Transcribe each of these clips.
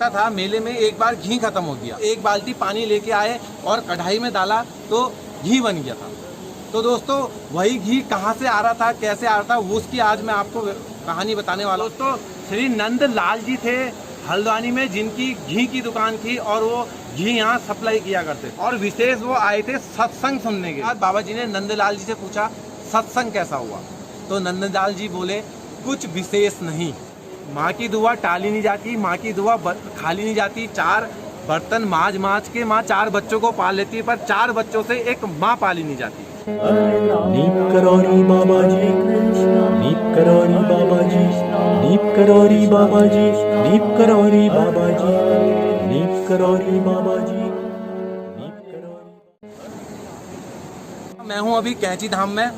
था मेले में एक बार घी खत्म हो गया, एक बाल्टी पानी लेके आए और कढ़ाई में डाला तो घी बन गया था। तो दोस्तों वही घी कहाँ से आ रहा था, कैसे आ रहा था, वो उसकी आज मैं आपको कहानी बताने वाला हूँ। दोस्तों श्री नंद लाल जी थे हल्द्वानी में, जिनकी घी की दुकान थी और वो घी यहाँ सप्लाई किया करते थे। और विशेष वो आए थे सत्संग सुनने के बाद। बाबा जी ने नंदलाल जी से पूछा सत्संग कैसा हुआ, तो नंदलाल जी बोले कुछ विशेष नहीं, माँ की दुआ टाली नहीं जाती, माँ की दुआ खाली नहीं जाती। 4 बर्तन माज के माँ 4 बच्चों को पाल लेती है, पर 4 बच्चों से एक माँ पाली नहीं जाती। नीप करोरी बाबा जी, नीप करोरी बाबा जी, नीप करोरी बाबा जी, नीप करोरी बाबा जी, नीप करोरी बाबा जी, नीप करोरी। मैं हूँ अभी कैंची धाम में।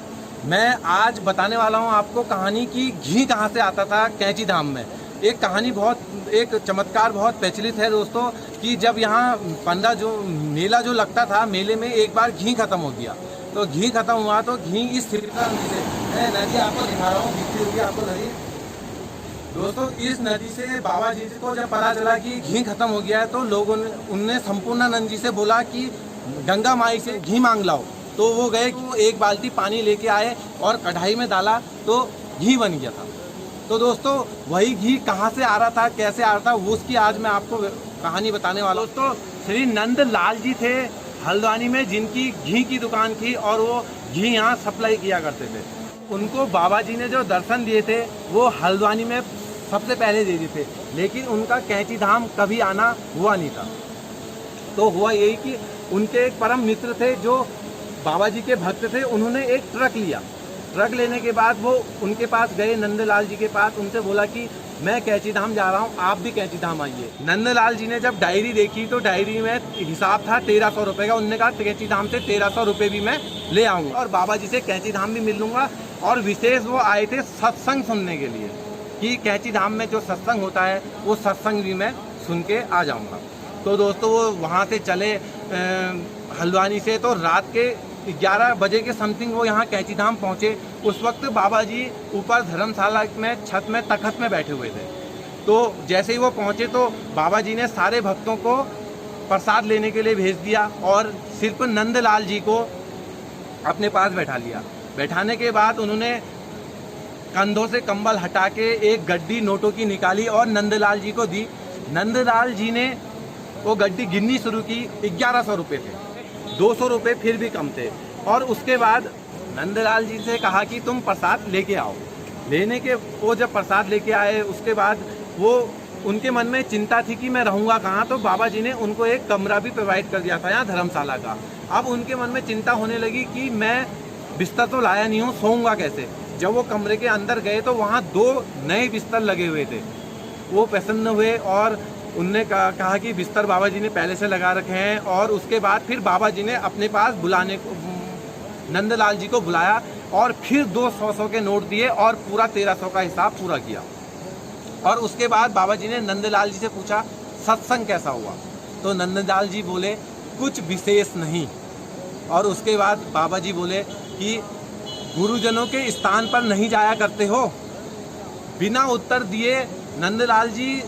मैं आज बताने वाला हूँ आपको कहानी की घी कहाँ से आता था कैंची धाम में। एक कहानी एक चमत्कार बहुत प्रचलित है दोस्तों, कि जब यहाँ 15 जो मेला जो लगता था, मेले में एक बार घी खत्म हो गया। तो घी खत्म हुआ तो घी इस नदी से, मैं नदी आपको दिखा रहा हूँ, दिखती होगी आपको नदी। दोस्तों इस नदी से बाबा जी को जब पता चला कि घी खत्म हो गया है, तो लोगों ने उनने संपूर्णानंद जी से बोला कि गंगा माई से घी मांग लाओ। तो वो गए, वो एक बाल्टी पानी लेके आए और कढ़ाई में डाला तो घी बन गया था। तो दोस्तों वही घी कहाँ से आ रहा था, कैसे आ रहा था, वो उसकी आज मैं आपको कहानी बताने वाला हूँ। दोस्तों श्री नंद लाल जी थे हल्द्वानी में, जिनकी घी की दुकान थी और वो घी यहाँ सप्लाई किया करते थे। उनको बाबा जी ने जो दर्शन दिए थे वो हल्द्वानी में सबसे पहले दे दिए थे, लेकिन उनका कैंची धाम कभी आना हुआ नहीं था। तो हुआ यही कि उनके एक परम मित्र थे जो बाबा जी के भक्त थे, उन्होंने एक ट्रक लिया। ट्रक लेने के बाद वो उनके पास गए, नंदलाल जी के पास, उनसे बोला कि मैं कैंची धाम जा रहा हूँ, आप भी कैंची धाम आइए। नंदलाल जी ने जब डायरी देखी तो डायरी में हिसाब था 1300 रुपये का। उन्होंने कहा कैंची धाम से 1300 रुपये भी मैं ले आऊँगा और बाबा जी से कैंची धाम भी मिल लूँगा। और विशेष वो आए थे सत्संग सुनने के लिए, कि कैंची धाम में जो सत्संग होता है वो सत्संग भी मैं सुन के आ जाऊँगा। तो दोस्तों वो वहाँ से चले हल्द्वानी से, तो रात के 11 बजे के समथिंग वो यहाँ कैंची धाम पहुँचे। उस वक्त बाबा जी ऊपर धर्मशाला में छत में तखत में बैठे हुए थे। तो जैसे ही वो पहुँचे तो बाबा जी ने सारे भक्तों को प्रसाद लेने के लिए भेज दिया और सिर्फ नंदलाल जी को अपने पास बैठा लिया। बैठाने के बाद उन्होंने कंधों से कंबल हटा के एक गड्डी नोटों की निकाली और नंदलाल जी को दी। नंदलाल जी ने वो गड्डी गिननी शुरू की, 1100 रुपये थे, 200 रुपये फिर भी कम थे। और उसके बाद नंदलाल जी से कहा कि तुम प्रसाद लेके आओ। लेने के वो जब प्रसाद लेके आए उसके बाद वो उनके मन में चिंता थी कि मैं रहूँगा कहाँ। तो बाबा जी ने उनको एक कमरा भी प्रोवाइड कर दिया था यहाँ धर्मशाला का। अब उनके मन में चिंता होने लगी कि मैं बिस्तर तो लाया नहीं हूँ, सोऊंगा कैसे। जब वो कमरे के अंदर गए तो वहाँ 2 नए बिस्तर लगे हुए थे। वो प्रसन्न हुए और उनने कहा कि बिस्तर बाबा जी ने पहले से लगा रखे हैं। और उसके बाद फिर बाबा जी ने अपने पास बुलाने को नंदलाल जी को बुलाया और फिर 200 के नोट दिए और पूरा 1300 का हिसाब पूरा किया। और उसके बाद बाबा जी ने नंदलाल जी से पूछा सत्संग कैसा हुआ, तो नंदलाल जी बोले कुछ विशेष नहीं। और उसके बाद बाबा जी बोले कि गुरुजनों के स्थान पर नहीं जाया करते हो। बिना उत्तर दिए नंदलाल जी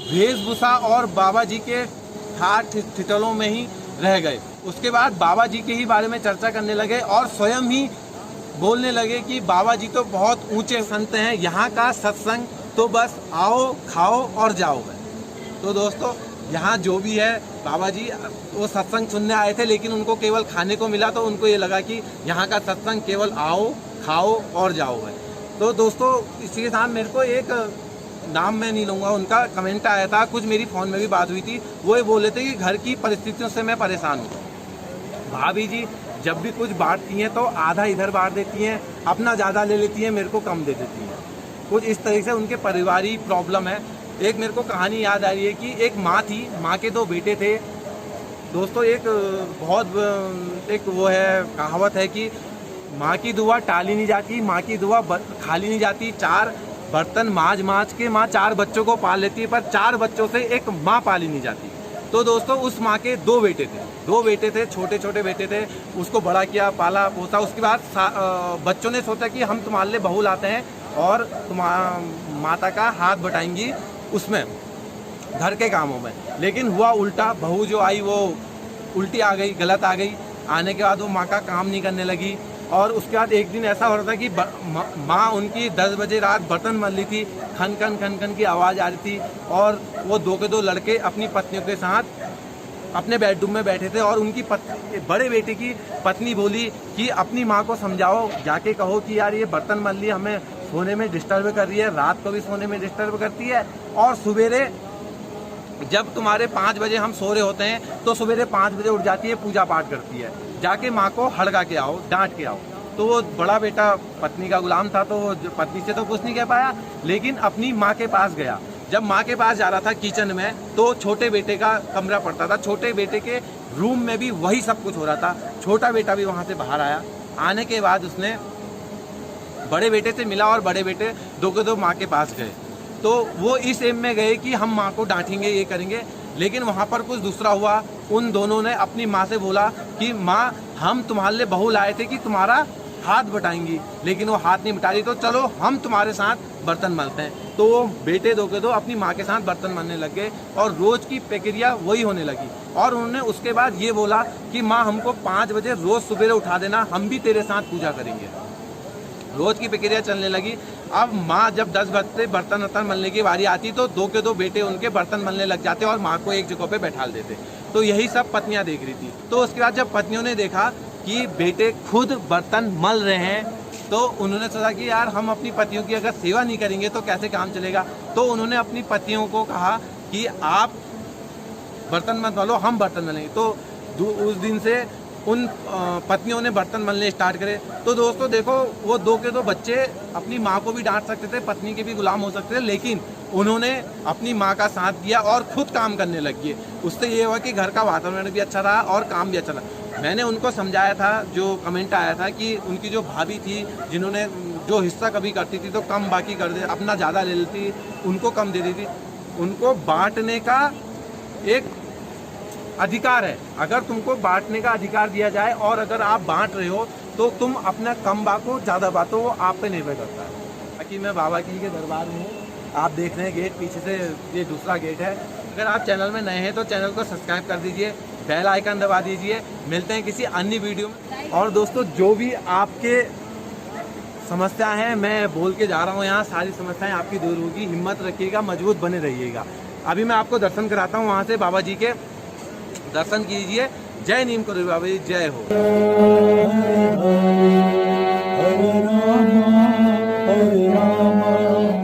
वेशभूषा और बाबा जी के ठाठ ठिठोलों में ही रह गए। उसके बाद बाबा जी के ही बारे में चर्चा करने लगे और स्वयं ही बोलने लगे कि बाबा जी तो बहुत ऊंचे संत हैं, यहाँ का सत्संग तो बस आओ खाओ और जाओ है। तो दोस्तों यहाँ जो भी है, बाबा जी वो सत्संग सुनने आए थे लेकिन उनको केवल खाने को मिला, तो उनको ये लगा कि यहाँ का सत्संग केवल आओ खाओ और जाओ है। तो दोस्तों इसी के साथ मेरे को एक नाम मैं नहीं लूँगा, उनका कमेंट आया था, कुछ मेरी फ़ोन में भी बात हुई थी। वो ये बोले थे कि घर की परिस्थितियों से मैं परेशान हूँ। भाभी जी जब भी कुछ बांटती हैं तो आधा इधर बांट देती हैं, अपना ज़्यादा ले लेती हैं, मेरे को कम दे देती हैं। कुछ इस तरीके से उनके पारिवारिक प्रॉब्लम है। एक मेरे को कहानी याद आ रही है कि एक माँ थी, माँ के 2 बेटे थे। दोस्तों एक वो है कहावत है कि माँ की दुआ टाली नहीं जाती, माँ की दुआ खाली नहीं जाती। 4 बर्तन माज के माँ 4 बच्चों को पाल लेती है, पर 4 बच्चों से एक माँ पाली नहीं जाती। तो दोस्तों उस माँ के 2 बेटे थे, छोटे छोटे बेटे थे। उसको बड़ा किया, पाला पोसा। उसके बाद बच्चों ने सोचा कि हम तुम्हारे लिए बहू लाते हैं और माता का हाथ बटाएंगी उसमें। घर के कामों में। लेकिन हुआ उल्टा, बहू जो आई वो उल्टी आ गई, गलत आ गई। आने के बाद वो माँ का काम नहीं करने लगी। और उसके बाद एक दिन ऐसा हो रहा था कि माँ उनकी 10 बजे रात बर्तन मल रही थी, खन खन की आवाज़ आ रही थी। और वो 2 के 2 लड़के अपनी पत्नियों के साथ अपने बेडरूम में बैठे थे। और उनकी बड़े बेटे की पत्नी बोली कि अपनी माँ को समझाओ, जाके कहो कि यार ये बर्तन मल रही है, हमें सोने में डिस्टर्ब कर रही है, रात को भी सोने में डिस्टर्ब करती है। और सवेरे जब तुम्हारे 5 बजे हम सो रहे होते हैं तो सवेरे 5 बजे उठ जाती है, पूजा पाठ करती है, जाके माँ को हड़का के आओ, डांट के आओ। तो वो बड़ा बेटा पत्नी का गुलाम था, तो वो पत्नी से तो कुछ नहीं कह पाया, लेकिन अपनी माँ के पास गया। जब माँ के पास जा रहा था किचन में, तो छोटे बेटे का कमरा पड़ता था, छोटे बेटे के रूम में भी वही सब कुछ हो रहा था। छोटा बेटा भी वहाँ से बाहर आया। आने के बाद उसने बड़े बेटे से मिला और बड़े बेटे 2 के 2 माँ के पास गए। तो वो इस एम में गए कि हम माँ को डांटेंगे, ये करेंगे। लेकिन वहाँ पर कुछ दूसरा हुआ। उन दोनों ने अपनी माँ से बोला कि माँ, हम तुम्हारे लिए बहू लाए थे कि तुम्हारा हाथ बटाएंगी, लेकिन वो हाथ नहीं बटा रही, तो चलो हम तुम्हारे साथ बर्तन मलते हैं। तो वो बेटे 2 के 2 अपनी माँ के साथ बर्तन मलने लग गए और रोज की प्रक्रिया वही होने लगी। और उन्होंने उसके बाद ये बोला कि माँ, हमको 5 बजे रोज सुबह उठा देना, हम भी तेरे साथ पूजा करेंगे। रोज की प्रक्रिया चलने लगी। अब माँ जब 10 बजे बर्तन मलने की बारी आती तो 2 के 2 बेटे उनके बर्तन मलने लग जाते और माँ को एक जगह पे बैठा देते। तो यही सब पत्नियां देख रही थी। तो उसके बाद जब पत्नियों ने देखा कि बेटे खुद बर्तन मल रहे हैं, तो उन्होंने सोचा कि यार हम अपनी पतियों की अगर सेवा नहीं करेंगे तो कैसे काम चलेगा। तो उन्होंने अपनी पतियों को कहा कि आप बर्तन मत मलो, हम बर्तन मलेंगे। तो उस दिन से उन पत्नियों ने बर्तन मलने स्टार्ट करे। तो दोस्तों देखो, वो 2 के 2 बच्चे अपनी माँ को भी डांट सकते थे, पत्नी के भी गुलाम हो सकते थे, लेकिन उन्होंने अपनी माँ का साथ दिया और खुद काम करने लग गए। उससे ये हुआ कि घर का वातावरण भी अच्छा रहा और काम भी अच्छा रहा। मैंने उनको समझाया था, जो कमेंट आया था कि उनकी जो भाभी थी, जिन्होंने जो हिस्सा कभी करती थी तो कम बाकी कर दे, अपना ज़्यादा ले लेती, उनको कम दे देती। उनको बांटने का एक अधिकार है। अगर तुमको बांटने का अधिकार दिया जाए और अगर आप बांट रहे हो तो तुम अपना कम बांटो ज़्यादा बांटो, वो आप पे निर्भर करता है। बाकी मैं बाबा जी के दरबार में हूँ, आप देख रहे हैं गेट, पीछे से ये दूसरा गेट है। अगर आप चैनल में नए हैं तो चैनल को सब्सक्राइब कर दीजिए, बेल आइकन दबा दीजिए। मिलते हैं किसी अन्य वीडियो में। और दोस्तों, जो भी आपके समस्या है मैं बोल के जा रहा हूँ, यहाँ सारी समस्याएं आपकी दूर होगी। हिम्मत रखिएगा, मजबूत बने रहिएगा। अभी मैं आपको दर्शन कराता हूँ, वहाँ से बाबा जी के दर्शन कीजिए। जय नीम करोड़ी बाबा जी, जय हो।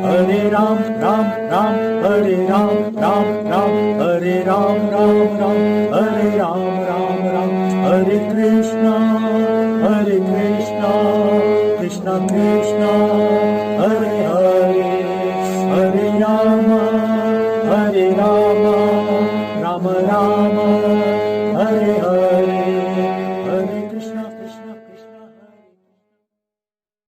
हरे राम राम राम हरे राम राम राम हरे राम राम राम हरे राम राम राम हरे कृष्णा कृष्णा कृष्णा हरे हरे हरे राम राम राम